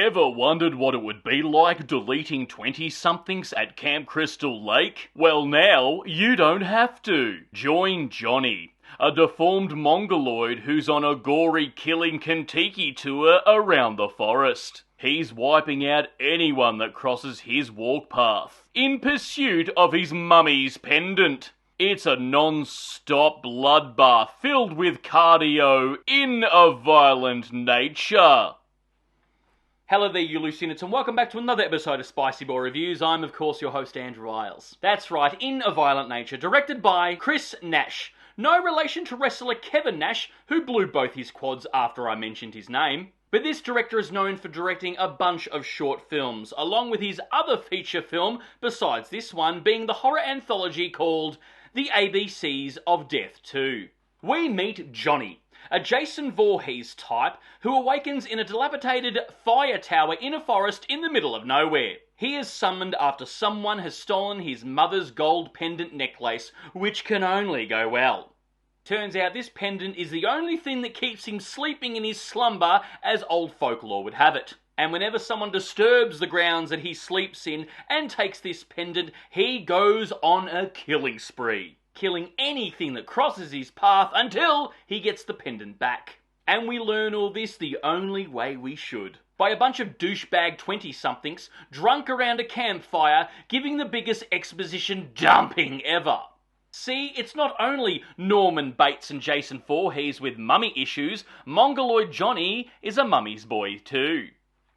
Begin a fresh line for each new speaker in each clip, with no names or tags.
Ever wondered what it would be like deleting 20-somethings at Camp Crystal Lake? Well, now you don't have to. Join Johnny, a deformed mongoloid who's on a gory killing Kentucky tour around the forest. He's wiping out anyone that crosses his walk path in pursuit of his mummy's pendant. It's a non-stop bloodbath filled with cardio in a violent nature. Hello there, you loose units, and welcome back to another episode of Spicy Boy Reviews. I'm, of course, your host, Andrew Isles. That's right, In a Violent Nature, directed by Chris Nash. No relation to wrestler Kevin Nash, who blew both his quads after I mentioned his name. But this director is known for directing a bunch of short films, along with his other feature film, besides this one, being the horror anthology called The ABCs of Death 2. We meet Johnny, a Jason Voorhees type who awakens in a dilapidated fire tower in a forest in the middle of nowhere. He is summoned after someone has stolen his mother's gold pendant necklace, which can only go well. Turns out this pendant is the only thing that keeps him sleeping in his slumber, as old folklore would have it. And whenever someone disturbs the grounds that he sleeps in and takes this pendant, he goes on a killing spree, killing anything that crosses his path until he gets the pendant back. And we learn all this the only way we should. By a bunch of douchebag 20-somethings drunk around a campfire giving the biggest exposition dumping ever. See, it's not only Norman Bates and Jason Voorhees with mummy issues, Mongoloid Johnny is a mummy's boy too.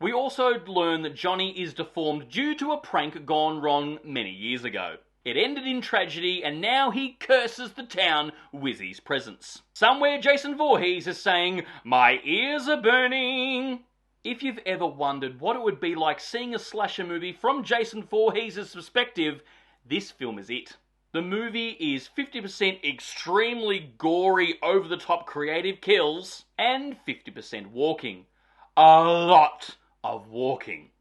We also learn that Johnny is deformed due to a prank gone wrong many years ago. It ended in tragedy, and now he curses the town with his presence. Somewhere Jason Voorhees is saying, "My ears are burning." If you've ever wondered what it would be like seeing a slasher movie from Jason Voorhees' perspective, this film is it. The movie is 50% extremely gory, over-the-top creative kills, and 50% walking. A lot of walking.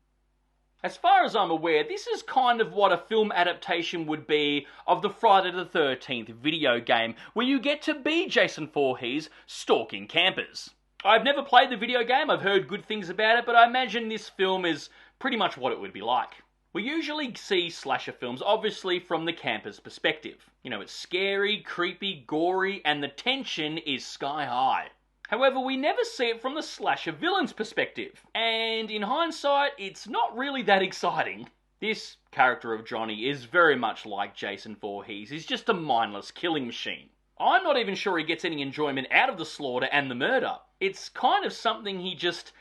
As far as I'm aware, this is kind of what a film adaptation would be of the Friday the 13th video game, where you get to be Jason Voorhees stalking campers. I've never played the video game, I've heard good things about it, but I imagine this film is pretty much what it would be like. We usually see slasher films, obviously, from the camper's perspective. You know, it's scary, creepy, gory, and the tension is sky high. However, we never see it from the slasher villain's perspective. And in hindsight, it's not really that exciting. This character of Johnny is very much like Jason Voorhees. He's just a mindless killing machine. I'm not even sure he gets any enjoyment out of the slaughter and the murder. It's kind of something he just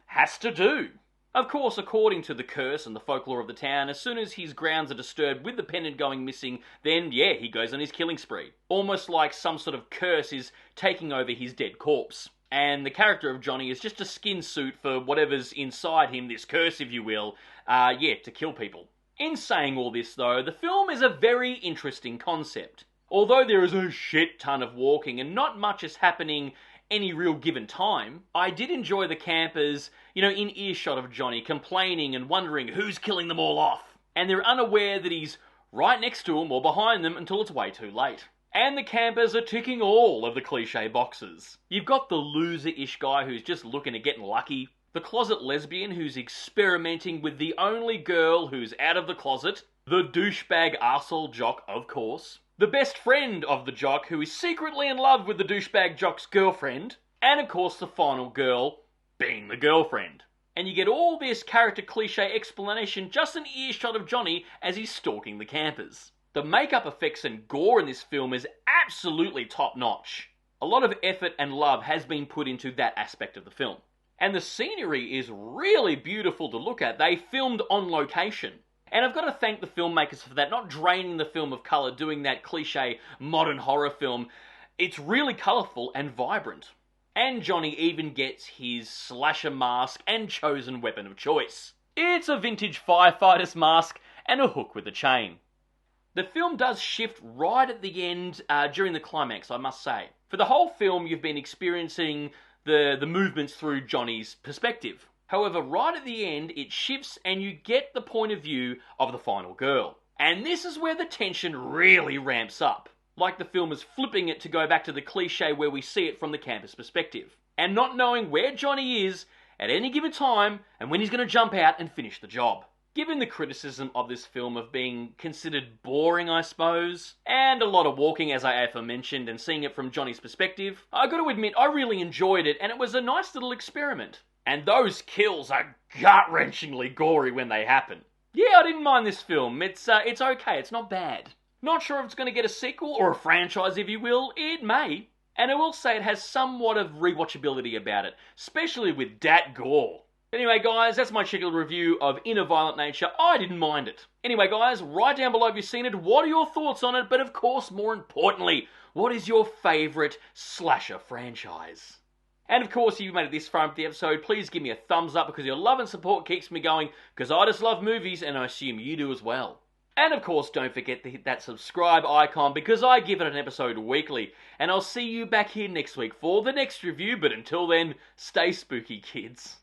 has to do. Of course, according to the curse and the folklore of the town, as soon as his grounds are disturbed with the pendant going missing, then yeah, he goes on his killing spree. Almost like some sort of curse is taking over his dead corpse. And the character of Johnny is just a skin suit for whatever's inside him, this curse if you will, to kill people. In saying all this though, the film is a very interesting concept. Although there is a shit ton of walking and not much is happening any real given time, I did enjoy the campers, in earshot of Johnny, complaining and wondering who's killing them all off. And they're unaware that he's right next to them or behind them until it's way too late. And the campers are ticking all of the cliche boxes. You've got the loser-ish guy who's just looking at getting lucky, the closet lesbian who's experimenting with the only girl who's out of the closet, the douchebag arsehole jock, of course, the best friend of the jock who is secretly in love with the douchebag jock's girlfriend, and of course the final girl being the girlfriend. And you get all this character cliche explanation just an earshot of Johnny as he's stalking the campers. The makeup effects and gore in this film is absolutely top notch. A lot of effort and love has been put into that aspect of the film. And the scenery is really beautiful to look at. They filmed on location. And I've got to thank the filmmakers for that, not draining the film of colour, doing that cliche modern horror film. It's really colourful and vibrant. And Johnny even gets his slasher mask and chosen weapon of choice. It's a vintage firefighter's mask and a hook with a chain. The film does shift right at the end during the climax, I must say. For the whole film, you've been experiencing the movements through Johnny's perspective. However, right at the end, it shifts and you get the point of view of the final girl. And this is where the tension really ramps up. Like the film is flipping it to go back to the cliche where we see it from the camper's perspective. And not knowing where Johnny is at any given time and when he's going to jump out and finish the job. Given the criticism of this film of being considered boring, I suppose, and a lot of walking, as I aforementioned, and seeing it from Johnny's perspective, I got to admit I really enjoyed it, and it was a nice little experiment. And those kills are gut-wrenchingly gory when they happen. Yeah, I didn't mind this film. It's okay. It's not bad. Not sure if it's going to get a sequel or a franchise, if you will. It may. And I will say it has somewhat of rewatchability about it, especially with dat gore. Anyway, guys, that's my cheeky review of In a Violent Nature. I didn't mind it. Anyway, guys, write down below if you've seen it. What are your thoughts on it? But of course, more importantly, what is your favourite slasher franchise? And of course, if you've made it this far into the episode, please give me a thumbs up because your love and support keeps me going, because I just love movies and I assume you do as well. And of course, don't forget to hit that subscribe icon because I give it an episode weekly. And I'll see you back here next week for the next review, but until then, stay spooky, kids.